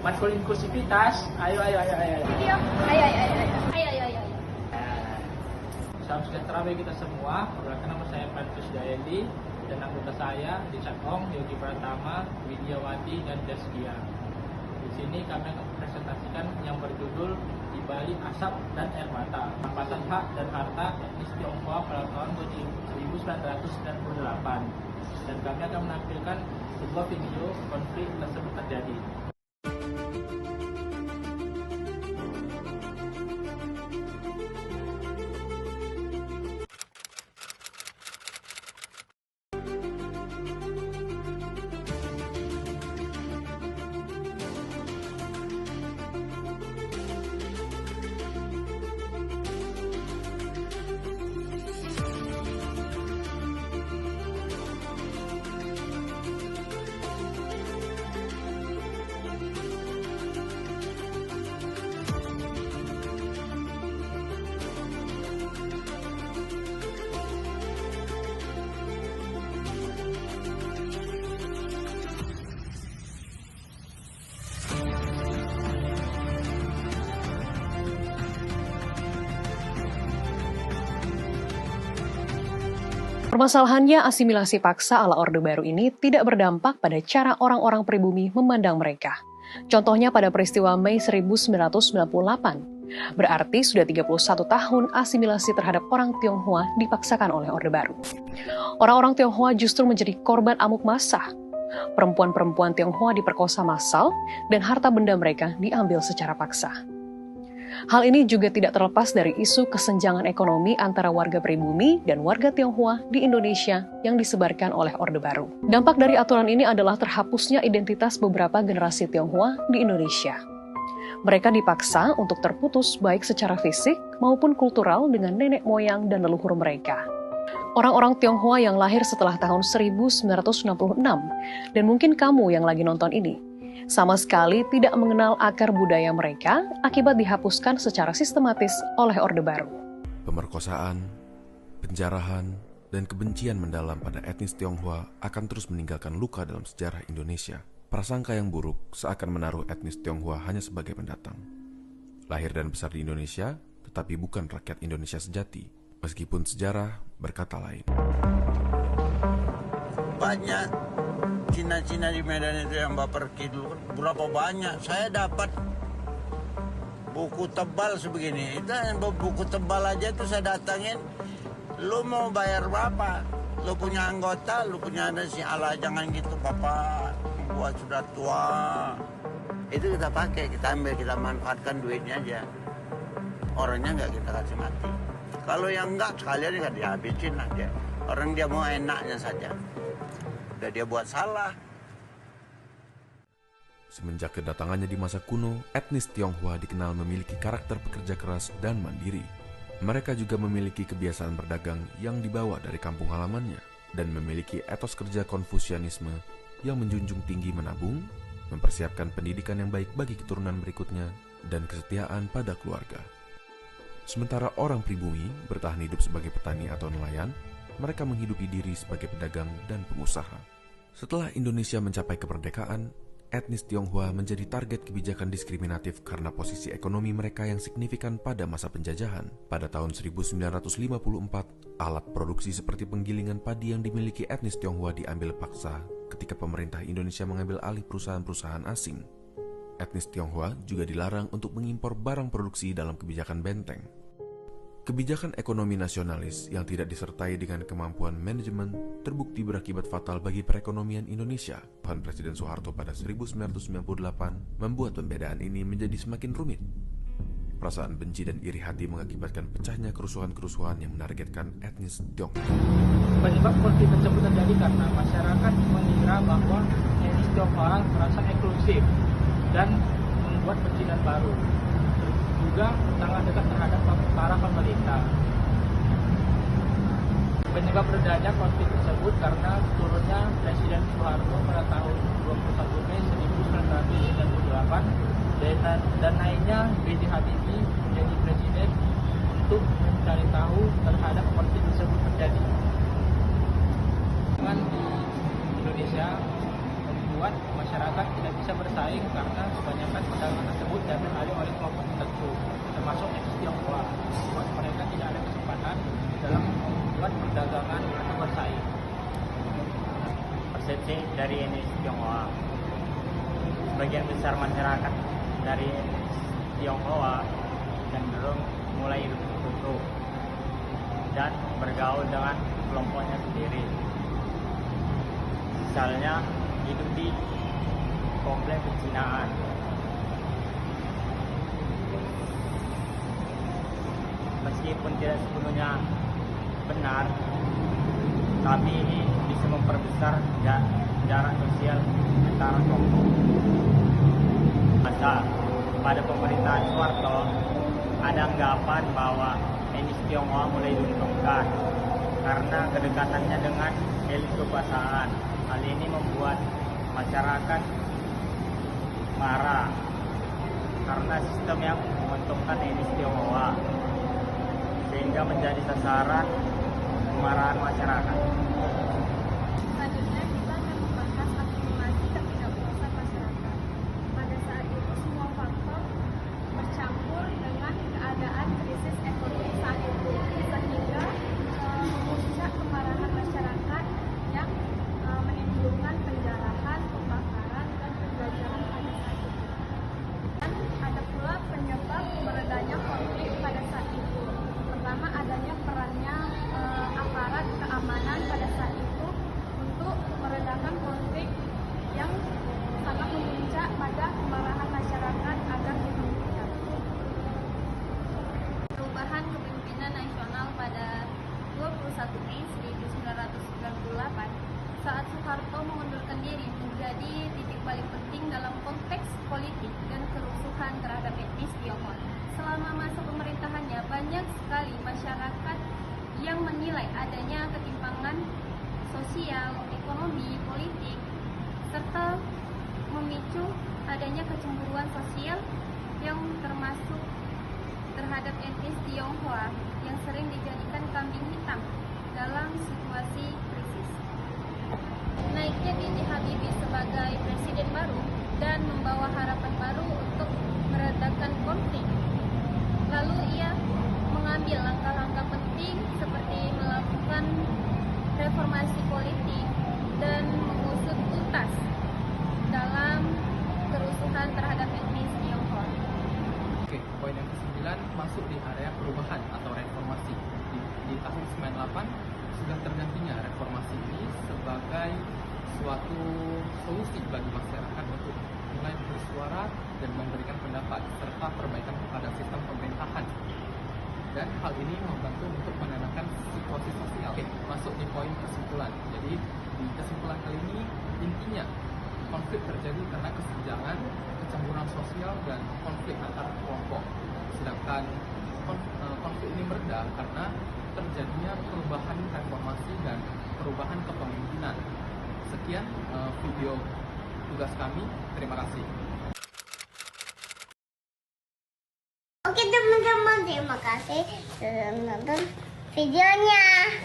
Matkul inklusivitas. Ayo. Iya. Ayo. Salam sejahtera bagi kita semua. Perkenalkan nama saya Pantus Dayandi dan anggota saya di Cakong, Yogi Pratama, Widiawati, dan Deskia. Di sini kami akan presentasikan yang berjudul Di Balik Asap dan Air Mata, Rampasan Hak dan Harta Etnis Tionghoa pada tahun 1998. Dan kami akan menampilkan sebuah video konflik tersebut terjadi. Permasalahannya, asimilasi paksa ala Orde Baru ini tidak berdampak pada cara orang-orang pribumi memandang mereka. Contohnya pada peristiwa Mei 1998. Berarti sudah 31 tahun asimilasi terhadap orang Tionghoa dipaksakan oleh Orde Baru. Orang-orang Tionghoa justru menjadi korban amuk massa. Perempuan-perempuan Tionghoa diperkosa massal dan harta benda mereka diambil secara paksa. Hal ini juga tidak terlepas dari isu kesenjangan ekonomi antara warga pribumi dan warga Tionghoa di Indonesia yang disebarkan oleh Orde Baru. Dampak dari aturan ini adalah terhapusnya identitas beberapa generasi Tionghoa di Indonesia. Mereka dipaksa untuk terputus baik secara fisik maupun kultural dengan nenek moyang dan leluhur mereka. Orang-orang Tionghoa yang lahir setelah tahun 1966, dan mungkin kamu yang lagi nonton ini, sama sekali tidak mengenal akar budaya mereka akibat dihapuskan secara sistematis oleh Orde Baru. Pemerkosaan, penjarahan, dan kebencian mendalam pada etnis Tionghoa akan terus meninggalkan luka dalam sejarah Indonesia. Prasangka yang buruk seakan menaruh etnis Tionghoa hanya sebagai pendatang. Lahir dan besar di Indonesia, tetapi bukan rakyat Indonesia sejati, meskipun sejarah berkata lain. Banyak Cina-Cina di Medan itu yang baper kidul, berapa banyak saya dapat buku tebal sebegini. Itu buku tebal aja tuh saya datangin, lu mau bayar berapa? Lu punya anggota, lu punya ada si Allah, jangan gitu Bapak, gua sudah tua. Itu kita pakai, kita ambil, kita manfaatkan duitnya aja. Orangnya nggak kita kasih mati. Kalau yang enggak, sekalian nggak dihabisin lah dia. Orang dia mau enaknya saja. Udah dia buat salah. Semenjak kedatangannya di masa kuno, etnis Tionghoa dikenal memiliki karakter pekerja keras dan mandiri. Mereka juga memiliki kebiasaan berdagang yang dibawa dari kampung halamannya dan memiliki etos kerja Konfusianisme yang menjunjung tinggi menabung, mempersiapkan pendidikan yang baik bagi keturunan berikutnya, dan kesetiaan pada keluarga. Sementara orang pribumi bertahan hidup sebagai petani atau nelayan, mereka menghidupi diri sebagai pedagang dan pengusaha. Setelah Indonesia mencapai kemerdekaan, etnis Tionghoa menjadi target kebijakan diskriminatif karena posisi ekonomi mereka yang signifikan pada masa penjajahan. Pada tahun 1954, alat produksi seperti penggilingan padi yang dimiliki etnis Tionghoa diambil paksa ketika pemerintah Indonesia mengambil alih perusahaan-perusahaan asing. Etnis Tionghoa juga dilarang untuk mengimpor barang produksi dalam kebijakan benteng. Kebijakan ekonomi nasionalis yang tidak disertai dengan kemampuan manajemen terbukti berakibat fatal bagi perekonomian Indonesia. Presiden Soeharto pada 1998 membuat pembedaan ini menjadi semakin rumit. Perasaan benci dan iri hati mengakibatkan pecahnya kerusuhan-kerusuhan yang menargetkan etnis Tionghoa. Penyebab konflik tersebut terjadi karena masyarakat mengira bahwa etnis Tionghoa merasa eksklusif dan membuat pecinan baru. Juga sangat dekat terhadap para pemerintah. Penyebab redanya konflik tersebut karena turunnya Presiden Soeharto pada tahun 21 Mei 1998 dan naiknya B.J. Habibie menjadi presiden untuk mencari tahu terhadap konflik tersebut terjadi. Dengan di Indonesia membuat masyarakat tidak bisa bersaing karena kebanyakan pedagang tersebut diambil alih oleh kelompok tertentu, termasuk etnis Tionghoa, membuat mereka tidak ada kesempatan dalam membuat perdagangan atau bersaing. Persepsi dari etnis Tionghoa, sebagian besar masyarakat dari etnis Tionghoa cenderung mulai hidup tertutup dan bergaul dengan kelompoknya sendiri. Misalnya hidup di komplek pecinaan. Meskipun tidak sepenuhnya benar, tapi ini bisa memperbesar jarak sosial antara kelompok. Masa pada pemerintahan Soeharto ada anggapan bahwa etnis Tionghoa mulai diuntungkan karena kedekatannya dengan elit kekuasaan. Hal ini membuat masyarakat marah karena sistem yang menguntungkan etnis Tionghoa, sehingga menjadi sasaran kemarahan masyarakat. Selanjutnya kita akan membahas akumulasi ketidakpuasan masyarakat. Pada saat itu semua faktor bercampur dengan keadaan krisis ekonomi saat itu, sehingga memuncak kemarahan masyarakat yang menimbulkan penjarahan, pembakaran, dan penjajahan pada saat itu. Dan ada pula penyebab meredanya konflik pada saat itu. Pertama, adanya perannya aparat keamanan pada saat itu untuk meredakan konflik yang sangat memuncak pada kemarahan masyarakat agar dihentikan. Perubahan kepemimpinan nasional pada 21 Mei 1998 saat Soeharto mengundurkan diri menjadi titik paling penting dalam konteks politik dan kerusuhan terhadap etnis Tionghoa. Selama masa pemerintahannya, banyak sekali masyarakat yang menilai adanya ketimpangan sosial, ekonomi, politik, serta memicu adanya kecemburuan sosial yang termasuk terhadap etnis Tionghoa yang sering dijadikan kambing hitam dalam situasi krisis. Naiknya B.J. Habibie sebagai presiden baru dan membawa harapan baru untuk meredakan konflik. Lalu ia mengambil langkah-langkah penting seperti melakukan reformasi politik dan mengusut tuntas dalam kerusuhan terhadap etnis Tionghoa. Oke, poin yang ke-9 masuk di area perubahan atau reformasi. Di tahun 98 sudah tergantinya reformasi ini sebagai suatu solusi bagi masyarakat untuk mulai bersuara dan memberikan pendapat serta perbaikan pada sistem pemerintahan. Dan hal ini membantu untuk menenangkan situasi sosial. Oke, masuk di poin kesimpulan. Jadi di kesimpulan kali ini intinya konflik terjadi karena kesenjangan, kecemburuan sosial dan konflik antar kelompok. Sedangkan konflik ini mereda karena terjadinya perubahan reformasi dan perubahan kepemimpinan. Sekian video tugas kami. Terima kasih. Oke teman-teman, terima kasih sudah menonton videonya.